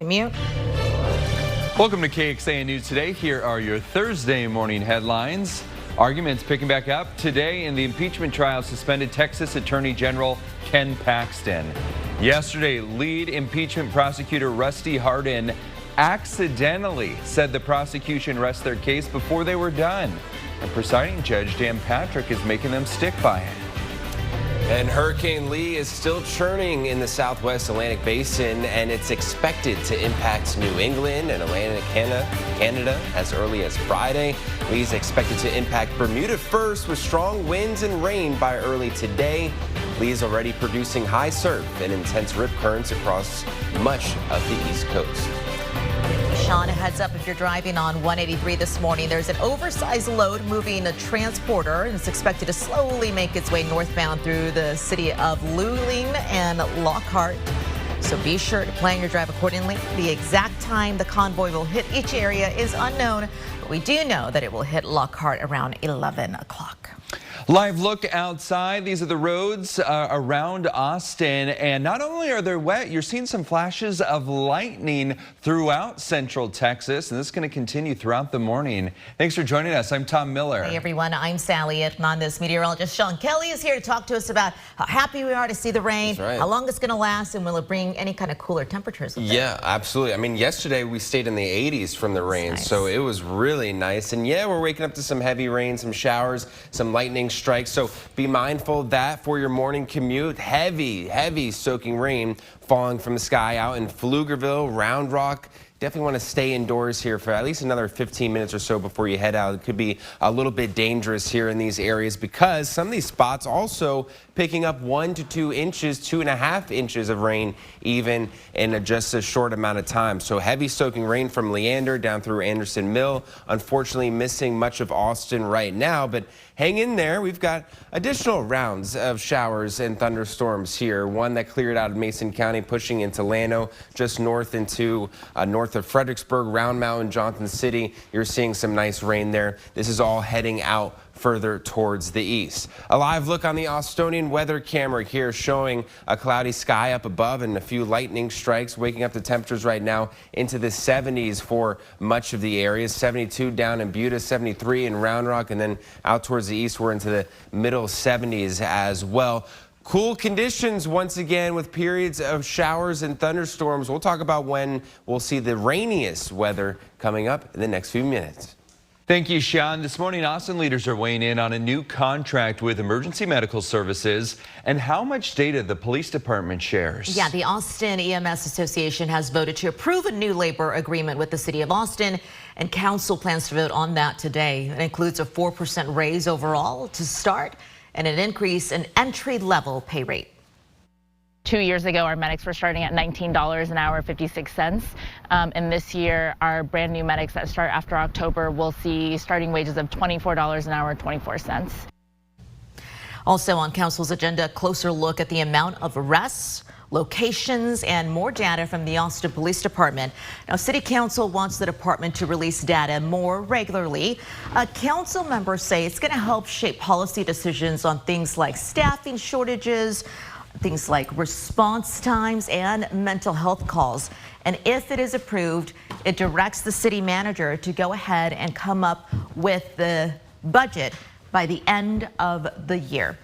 Mute. Welcome to KXAN News Today. Here are your Thursday morning headlines. Arguments picking back up today in the impeachment trial. Suspended Texas Attorney General Ken Paxton. Yesterday, lead impeachment prosecutor Rusty Hardin accidentally said the prosecution rest their case before they were done. And presiding judge Dan Patrick is making them stick by it. And Hurricane Lee is still churning in the southwest Atlantic basin, and it's expected to impact New England and Atlantic Canada as early as Friday. Lee's expected to impact Bermuda first with strong winds and rain by early today. Lee is already producing high surf and intense rip currents across much of the East Coast. Sean, a heads up if you're driving on 183 this morning. There's an oversized load moving a transporter, and it's expected to slowly make its way northbound through the city of Luling and Lockhart. So be sure to plan your drive accordingly. The exact time the convoy will hit each area is unknown, but we do know that it will hit Lockhart around 11 o'clock. Live look outside. These are the roads around Austin, and not only are they wet, you're seeing some flashes of lightning throughout Central Texas, and this is going to continue throughout the morning. Thanks for joining us. I'm Tom Miller. Hey everyone, I'm Sally. And on this, meteorologist Sean Kelly is here to talk to us about how happy we are to see the rain, right, how long it's going to last, and will it bring any kind of cooler temperatures with it? Yeah, absolutely. I mean, yesterday we stayed in the 80s from the rain, nice. So it was really nice. And yeah, we're waking up to some heavy rain, some showers, some lightning strikes. So be mindful of that for your morning commute. Heavy soaking rain falling from the sky out in Pflugerville, Round Rock. Definitely want to stay indoors here for at least another 15 minutes or so before you head out. It could be a little bit dangerous here in these areas because some of these spots also picking up 1 to 2 inches, 2.5 inches of rain even in just a short amount of time. So heavy soaking rain from Leander down through Anderson Mill. Unfortunately missing much of Austin right now, but hang in there. We've got additional rounds of showers and thunderstorms here. One that cleared out of Mason County, pushing into Llano, just north into north of Fredericksburg, Round Mountain, Johnson City. You're seeing some nice rain there. This is all heading out further towards the east. A live look on the Austonian weather camera here showing a cloudy sky up above and a few lightning strikes, waking up the temperatures right now into the 70s for much of the area. 72 down in Buda, 73 in Round Rock, and then out towards the east we're into the middle 70s as well. Cool conditions once again with periods of showers and thunderstorms. We'll talk about when we'll see the rainiest weather coming up in the next few minutes. Thank you, Sean. This morning, Austin leaders are weighing in on a new contract with emergency medical services and how much data the police department shares. Yeah, the Austin EMS Association has voted to approve a new labor agreement with the city of Austin, and council plans to vote on that today. It includes a 4% raise overall to start and an increase in entry-level pay rate. 2 years ago, our medics were starting at $19 an hour, 56 cents. And this year, our brand new medics that start after October will see starting wages of $24 an hour, 24 cents. Also on council's agenda, a closer look at the amount of arrests, locations, and more data from the Austin Police Department. Now, City Council wants the department to release data more regularly. Council members say it's going to help shape policy decisions on things like staffing shortages, things like response times, and mental health calls. And if it is approved, it directs the city manager to go ahead and come up with the budget by the end of the year.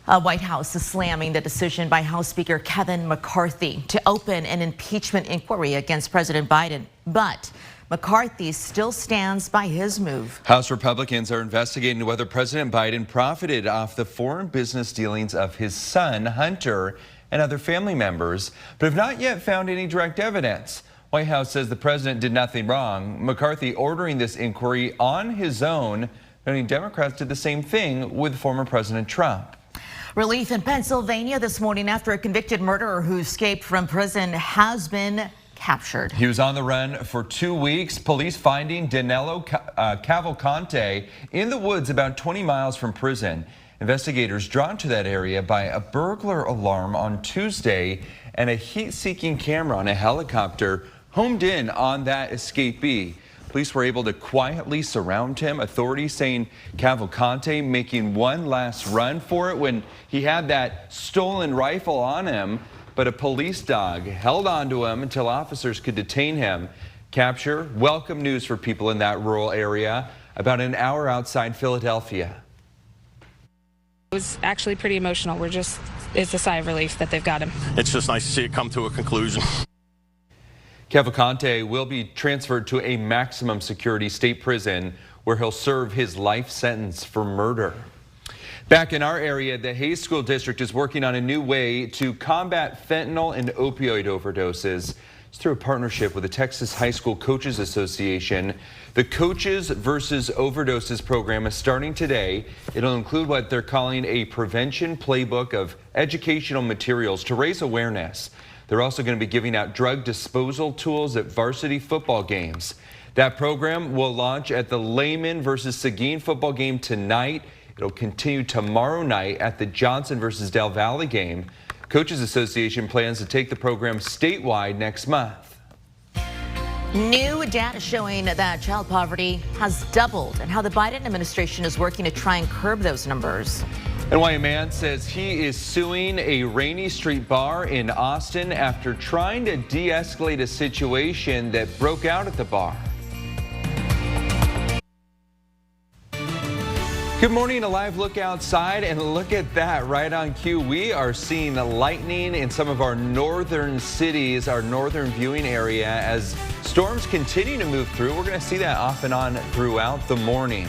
White House is slamming the decision by House Speaker Kevin McCarthy to open an impeachment inquiry against President Biden. But McCarthy still stands by his move. House Republicans are investigating whether President Biden profited off the foreign business dealings of his son, Hunter, and other family members, but have not yet found any direct evidence. White House says the president did nothing wrong. McCarthy ordering this inquiry on his own, noting Democrats did the same thing with former President Trump. Relief in Pennsylvania this morning after a convicted murderer who escaped from prison has been captured. He was on the run for 2 weeks. Police finding Danilo Cavalcante in the woods about 20 miles from prison. Investigators drawn to that area by a burglar alarm on Tuesday and a heat-seeking camera on a helicopter homed in on that escapee. Police were able to quietly surround him. Authorities saying Cavalcante making one last run for it when he had that stolen rifle on him. but a police dog held onto him until officers could detain him. Capture, welcome news for people in that rural area, about an hour outside Philadelphia. It was actually pretty emotional. It's a sigh of relief that they've got him. It's just nice to see it come to a conclusion. Cavalcante will be transferred to a maximum security state prison where he'll serve his life sentence for murder. Back in our area, the Hayes School District is working on a new way to combat fentanyl and opioid overdoses. It's through a partnership with the Texas High School Coaches Association. The Coaches versus Overdoses program is starting today. It'll include what they're calling a prevention playbook of educational materials to raise awareness. They're also going to be giving out drug disposal tools at varsity football games. That program will launch at the Lehman versus Seguin football game tonight. It'll continue tomorrow night at the Johnson versus Del Valle game. Coaches Association plans to take the program statewide next month. New data showing that child poverty has doubled and how the Biden administration is working to try and curb those numbers. And why a man says he is suing a Rainy Street bar in Austin after trying to de-escalate a situation that broke out at the bar. Good morning, a live look outside, and look at that, right on cue. We are seeing lightning in some of our northern cities, our northern viewing area. As storms continue to move through, we're going to see that off and on throughout the morning.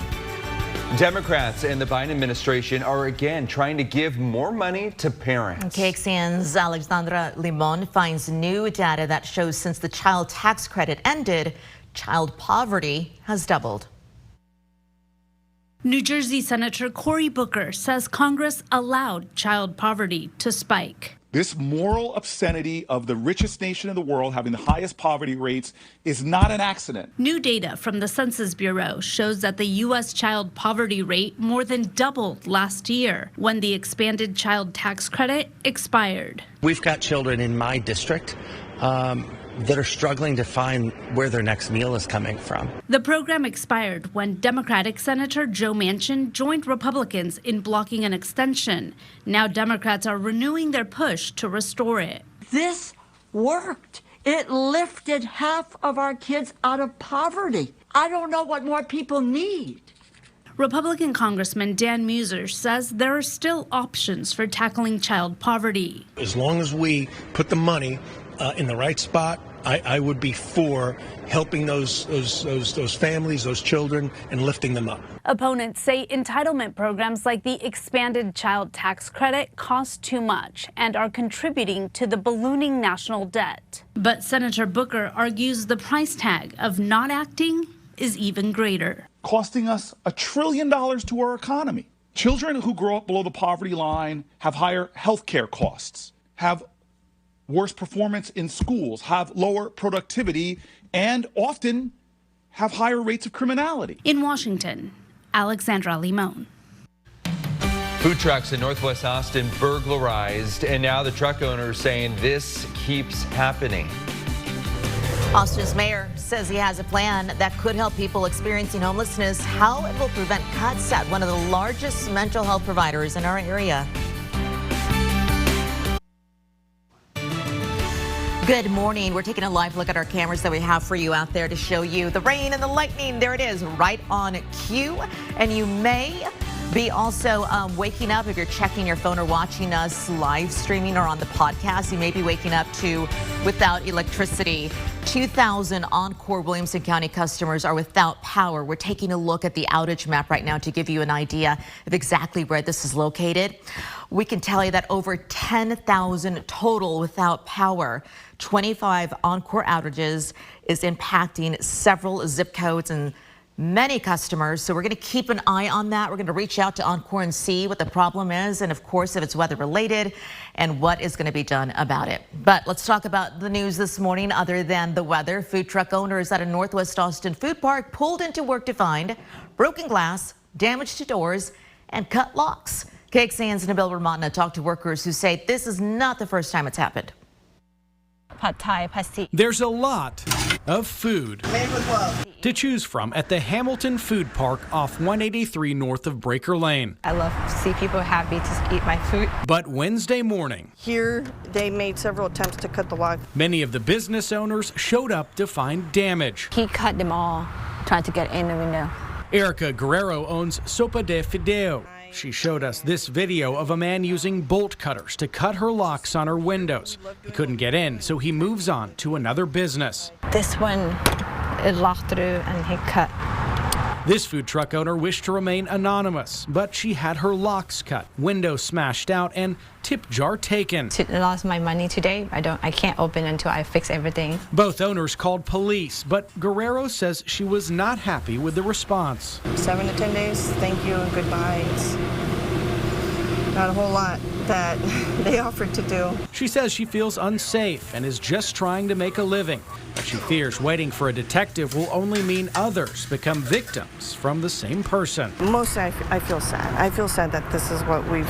Democrats and the Biden administration are again trying to give more money to parents. KXAN's Alexandra Limon finds new data that shows since the child tax credit ended, child poverty has doubled. New Jersey Senator Cory Booker says Congress allowed child poverty to spike. This moral obscenity of the richest nation in the world having the highest poverty rates is not an accident. New data from the Census Bureau shows that the U.S. child poverty rate more than doubled last year when the expanded child tax credit expired. We've got children in my district that are struggling to find where their next meal is coming from. The program expired when Democratic Senator Joe Manchin joined Republicans in blocking an extension. Now Democrats are renewing their push to restore it. This worked. It lifted half of our kids out of poverty. I don't know what more people need. Republican Congressman Dan Muser says there are still options for tackling child poverty. As long as we put the money in the right spot, I would be for helping those families, those children, and lifting them up. Opponents say entitlement programs like the expanded child tax credit cost too much and are contributing to the ballooning national debt. But Senator Booker argues the price tag of not acting is even greater. Costing us $1 trillion to our economy. Children who grow up below the poverty line have higher health care costs, have worse performance in schools, have lower productivity, and often have higher rates of criminality. In Washington, Alexandra Limon. Food trucks in Northwest Austin burglarized, and now the truck owner is saying this keeps happening. Austin's mayor says he has a plan that could help people experiencing homelessness, how it will prevent cuts at one of the largest mental health providers in our area. Good morning. We're taking a live look at our cameras that we have for you out there to show you the rain and the lightning. There it is, right on cue. And you may be also waking up if you're checking your phone or watching us live streaming or on the podcast. You may be waking up to without electricity. 2,000 Encore Williamson County customers are without power. We're taking a look at the outage map right now to give you an idea of exactly where this is located. We can tell you that over 10,000 total without power. 25 Encore outages is impacting several zip codes and many customers. So we're going to keep an eye on that. We're going to reach out to Encore and see what the problem is, and of course, if it's weather related and what is going to be done about it. But let's talk about the news this morning other than the weather. Food truck owners at a Northwest Austin food park pulled into work to find broken glass, damage to doors, and cut locks. KXAN's Nabil Ramatna talked to workers who say this is not the first time it's happened. There's a lot of food Made with love. to choose from at the Hamilton Food Park off 183 north of Breaker Lane. I love to see people happy to eat my food. But Wednesday morning, Here, they made several attempts to cut the log. many of the business owners showed up to find damage. He cut them all, trying to get in the window. Erica Guerrero owns Sopa de Fideo. She showed us this video of a man using bolt cutters to cut her locks on her windows. He couldn't get in, so he moves on to another business. This one, it locked through and he cut. This food truck owner wished to remain anonymous, but she had her locks cut, windows smashed out, and tip jar taken. I lost my money today. I can't open until I fix everything. Both owners called police, but Guerrero says she was not happy with the response. 7 to 10 days, thank you and goodbye. It's not a whole lot that they offered to do. She says she feels unsafe and is just trying to make a living. But she fears waiting for a detective will only mean others become victims from the same person. Mostly, I feel sad. I feel sad that this is what we've,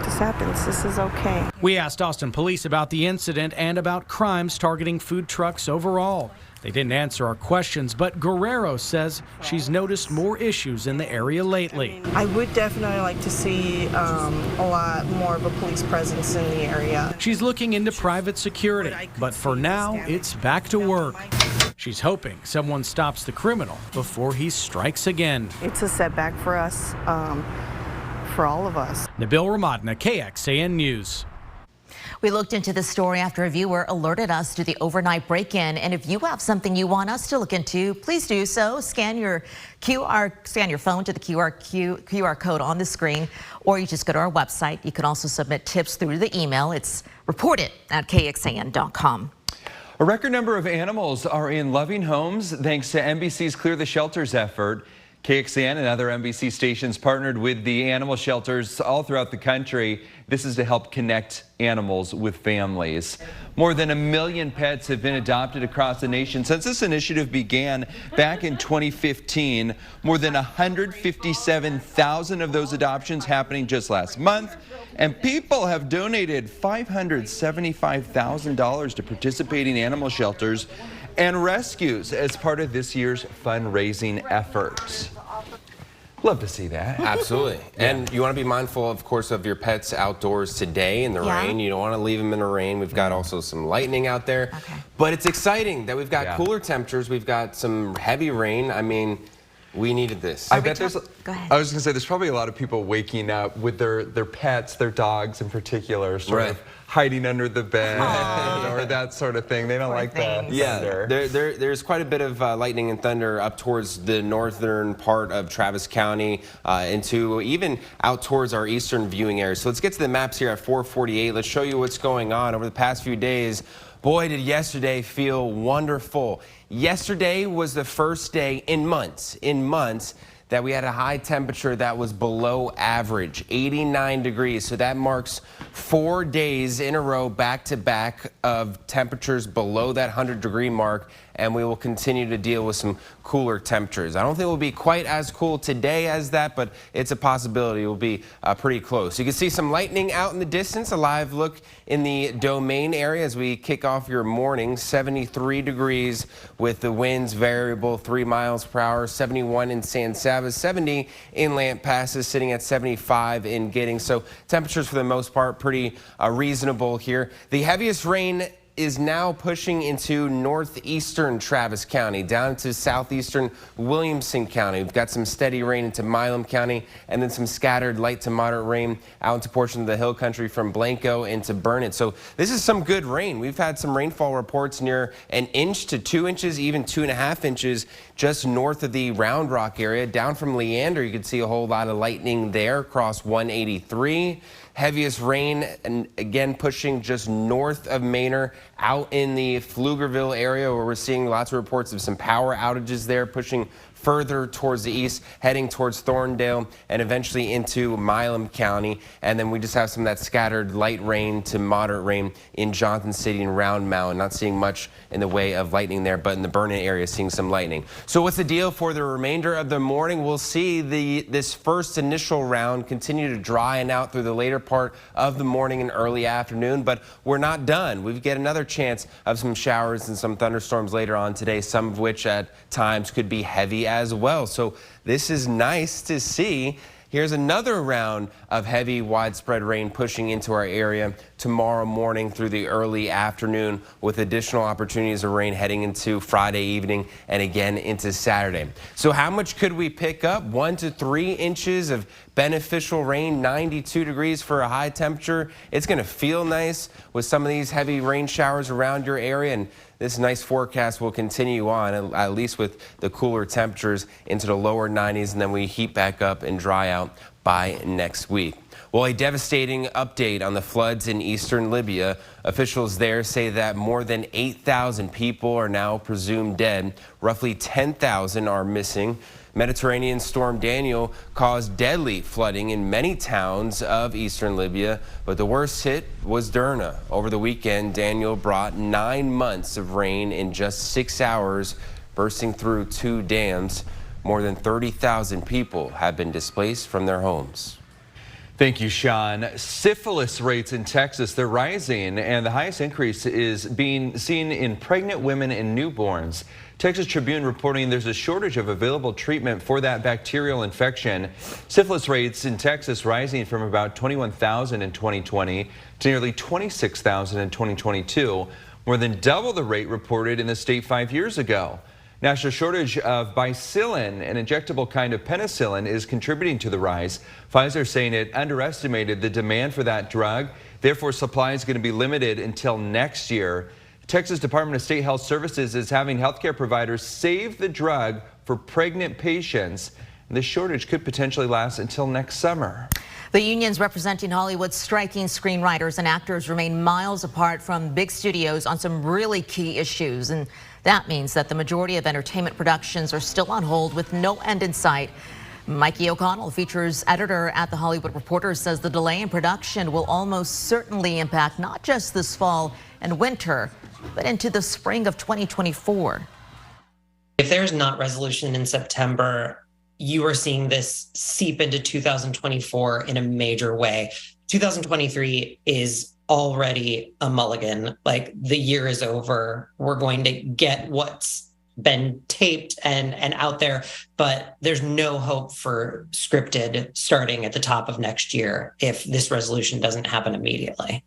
this happens. This is okay. We asked Austin police about the incident and about crimes targeting food trucks overall. They didn't answer our questions, but Guerrero says she's noticed more issues in the area lately. I would definitely like to see a lot more of a police presence in the area. She's looking into private security, but for now, it's back to work. She's hoping someone stops the criminal before he strikes again. It's a setback for us, for all of us. Nabil Ramadna, KXAN News. We looked into this story after a viewer alerted us to the overnight break-in, and if you have something you want us to look into, please do so. Scan your phone to the QR code on the screen, or you just go to our website. You can also submit tips through the email. It's reportit@kxan.com. A record number of animals are in loving homes thanks to NBC's Clear the Shelters effort. KXAN and other NBC stations partnered with the animal shelters all throughout the country. This is to help connect animals with families. More than 1 million pets have been adopted across the nation since this initiative began back in 2015. More than 157,000 of those adoptions happening just last month. And people have donated $575,000 to participating animal shelters and rescues as part of this year's fundraising efforts. Love to see that. Absolutely. And you want to be mindful, of course, of your pets outdoors today in the rain. You don't want to leave them in the rain. We've got also some lightning out there. But it's exciting that we've got cooler temperatures. We've got some heavy rain. I mean, we needed this. I bet there's, Go ahead. I was going to say, there's probably a lot of people waking up with their pets, their dogs in particular, sort of hiding under the bed or that sort of thing. They don't like that. Yeah, there's quite a bit of lightning and thunder up towards the northern part of Travis County into even out towards our eastern viewing area. So let's get to the maps here at 448. Let's show you what's going on over the past few days. Boy, did yesterday feel wonderful. Yesterday was the first day in months that we had a high temperature that was below average, 89 degrees. So that marks 4 days in a row back to back of temperatures below that 100-degree mark. And we will continue to deal with some cooler temperatures. I don't think it will be quite as cool today as that, but it's a possibility it will be pretty close. You can see some lightning out in the distance, a live look in the Domain area as we kick off your morning. 73 degrees with the winds variable 3 miles per hour, 71 in San Saba, 70 in Lampasas, sitting at 75 in Giddings. So temperatures for the most part pretty reasonable here. The heaviest rain is now pushing into northeastern Travis County, down to southeastern Williamson County. We've got some steady rain into Milam County, and then some scattered light to moderate rain out into portions of the hill country from Blanco into Burnett. So this is some good rain. We've had some rainfall reports near 1 inch to 2 inches, even 2.5 inches just north of the Round Rock area. Down from Leander, you can see a whole lot of lightning there across 183. Heaviest rain, and again pushing just north of Manor, out in the Pflugerville area, where we're seeing lots of reports of some power outages there, pushing further towards the east, heading towards Thorndale and eventually into Milam County. And then we just have some of that scattered light rain to moderate rain in Johnson City and Round Mountain. Not seeing much in the way of lightning there, but in the Burnet area seeing some lightning. So what's the deal for the remainder of the morning? We'll see this first initial round continue to dry out through the later part of the morning and early afternoon, but we're not done. We get another chance of some showers and some thunderstorms later on today, some of which at times could be heavy as well. So this is nice to see. Here's another round of heavy widespread rain pushing into our area tomorrow morning through the early afternoon, with additional opportunities of rain heading into Friday evening and again into Saturday. So how much could we pick up? 1 to 3 inches of beneficial rain, 92 degrees for a high temperature. It's going to feel nice with some of these heavy rain showers around your area, and this nice forecast will continue on, at least with the cooler temperatures into the lower 90s, and then we heat back up and dry out by next week. Well, a devastating update on the floods in eastern Libya. Officials there say that more than 8,000 people are now presumed dead. Roughly 10,000 are missing. Mediterranean storm Daniel caused deadly flooding in many towns of eastern Libya, but the worst hit was Derna. Over the weekend, Daniel brought 9 months of rain in just 6 hours, bursting through 2 dams. More than 30,000 people have been displaced from their homes. Thank you, Sean. Syphilis rates in Texas, they're rising, and the highest increase is being seen in pregnant women and newborns. Texas Tribune reporting there's a shortage of available treatment for that bacterial infection. Syphilis rates in Texas rising from about 21,000 in 2020 to nearly 26,000 in 2022, more than double the rate reported in the state 5 years ago. National shortage of bicillin, an injectable kind of penicillin, is contributing to the rise. Pfizer saying it underestimated the demand for that drug. Therefore, supply is going to be limited until next year. Texas Department of State Health Services is having healthcare providers save the drug for pregnant patients. And this shortage could potentially last until next summer. The unions representing Hollywood's striking screenwriters and actors remain miles apart from big studios on some really key issues. And that means that the majority of entertainment productions are still on hold with no end in sight. Mikey O'Connell, features editor at The Hollywood Reporter, says the delay in production will almost certainly impact not just this fall and winter, but into the spring of 2024. If there's not resolution in September, you are seeing this seep into 2024 in a major way. 2023 is already a mulligan. Like, the year is over. We're going to get what's been taped and out there, but there's no hope for scripted starting at the top of next year if this resolution doesn't happen immediately.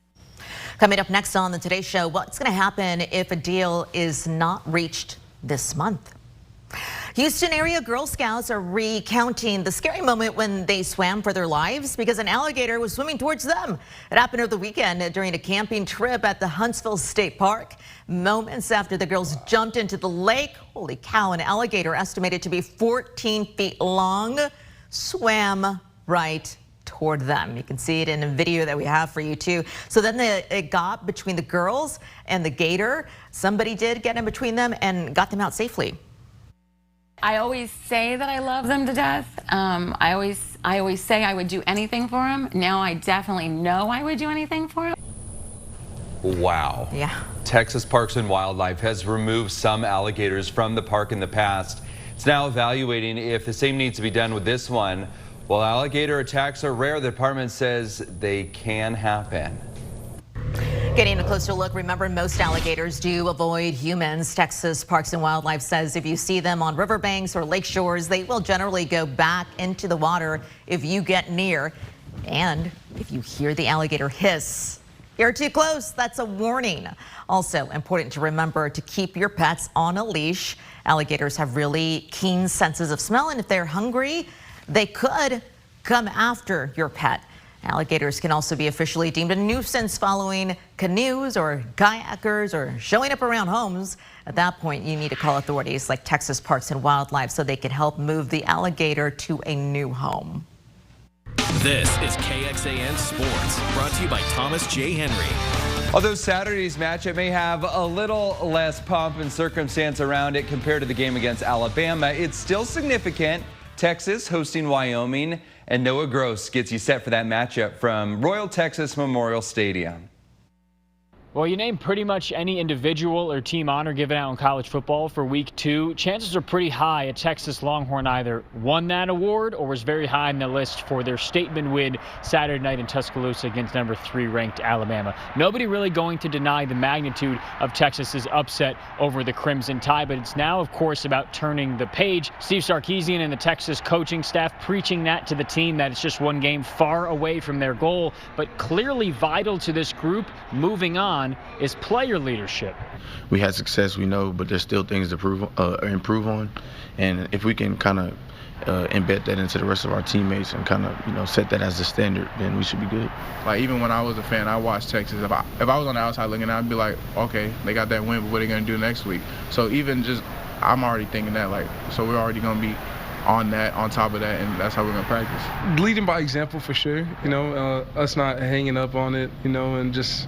Coming up next on the Today Show, what's going to happen if a deal is not reached this month? Houston area Girl Scouts are recounting the scary moment when they swam for their lives because an alligator was swimming towards them. It happened over the weekend during a camping trip at the Huntsville State Park. Moments after the girls jumped into the lake, holy cow, an alligator estimated to be 14 feet long swam right toward them. You can see it in a video that we have for you too. So then it got between the girls and the gator. Somebody did get in between them and got them out safely. I always say that I love them to death. I always say I would do anything for them. Now I definitely know I would do anything for them. Wow. Yeah. Texas Parks and Wildlife has removed some alligators from the park in the past. It's now evaluating if the same needs to be done with this one. While alligator attacks are rare, the department says they can happen. Getting a closer look, remember, most alligators do avoid humans. Texas Parks and Wildlife says if you see them on riverbanks or lake shores, they will generally go back into the water if you get near. And if you hear the alligator hiss, you're too close, that's a warning. Also important to remember to keep your pets on a leash. Alligators have really keen senses of smell, and if they're hungry, they could come after your pet. Alligators can also be officially deemed a nuisance following canoes or kayakers or showing up around homes. At that point, you need to call authorities like Texas Parks and Wildlife so they can help move the alligator to a new home. This is KXAN Sports, brought to you by Thomas J. Henry. Although Saturday's matchup may have a little less pomp and circumstance around it compared to the game against Alabama, it's still significant. Texas hosting Wyoming, and Noah Gross gets you set for that matchup from Royal Texas Memorial Stadium. Well, you name pretty much any individual or team honor given out in college football for week 2. Chances are pretty high a Texas Longhorn either won that award or was very high in the list for their statement win Saturday night in Tuscaloosa against number 3 ranked Alabama. Nobody really going to deny the magnitude of Texas's upset over the Crimson Tide, but it's now, of course, about turning the page. Steve Sarkisian and the Texas coaching staff preaching that to the team, that it's just one game far away from their goal, but clearly vital to this group moving on is player leadership. We had success, we know, but there's still things to improve on. And if we can kind of embed that into the rest of our teammates and kind of, set that as the standard, then we should be good. Like, even when I was a fan, I watched Texas. If I was on the outside looking at it, I'd be like, okay, they got that win, but what are they going to do next week? So even just, I'm already thinking that, so we're already going to be on top of that, and that's how we're going to practice. Leading by example for sure, us not hanging up on it, and just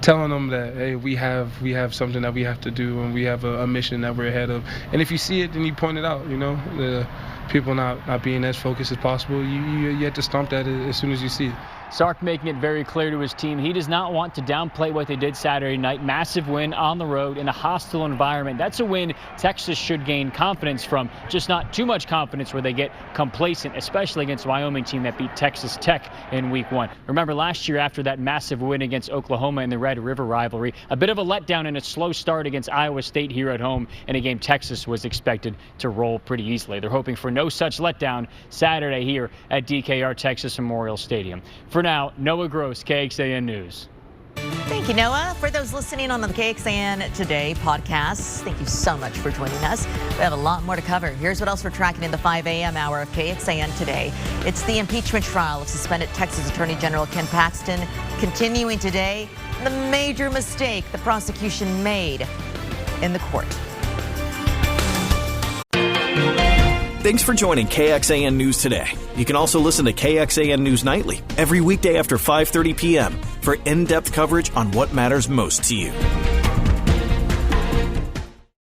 telling them that, hey, we have something that we have to do, and we have a mission that we're ahead of. And if you see it, then you point it out. The people not being as focused as possible, you have to stomp that as soon as you see it. Sark making it very clear to his team he does not want to downplay what they did Saturday night. Massive win on the road in a hostile environment. That's a win Texas should gain confidence from, just not too much confidence where they get complacent, especially against a Wyoming team that beat Texas Tech in week 1. Remember last year after that massive win against Oklahoma in the Red River rivalry, a bit of a letdown and a slow start against Iowa State here at home in a game Texas was expected to roll pretty easily. They're hoping for no such letdown Saturday here at DKR Texas Memorial Stadium. For now, Noah Gross, KXAN News. Thank you, Noah. For those listening on the KXAN Today podcast, thank you so much for joining us. We have a lot more to cover. Here's what else we're tracking in the 5 a.m. hour of KXAN Today. It's the impeachment trial of suspended Texas Attorney General Ken Paxton continuing today. The major mistake the prosecution made in the court. Thanks for joining KXAN News Today. You can also listen to KXAN News Nightly every weekday after 5:30 p.m. for in-depth coverage on what matters most to you.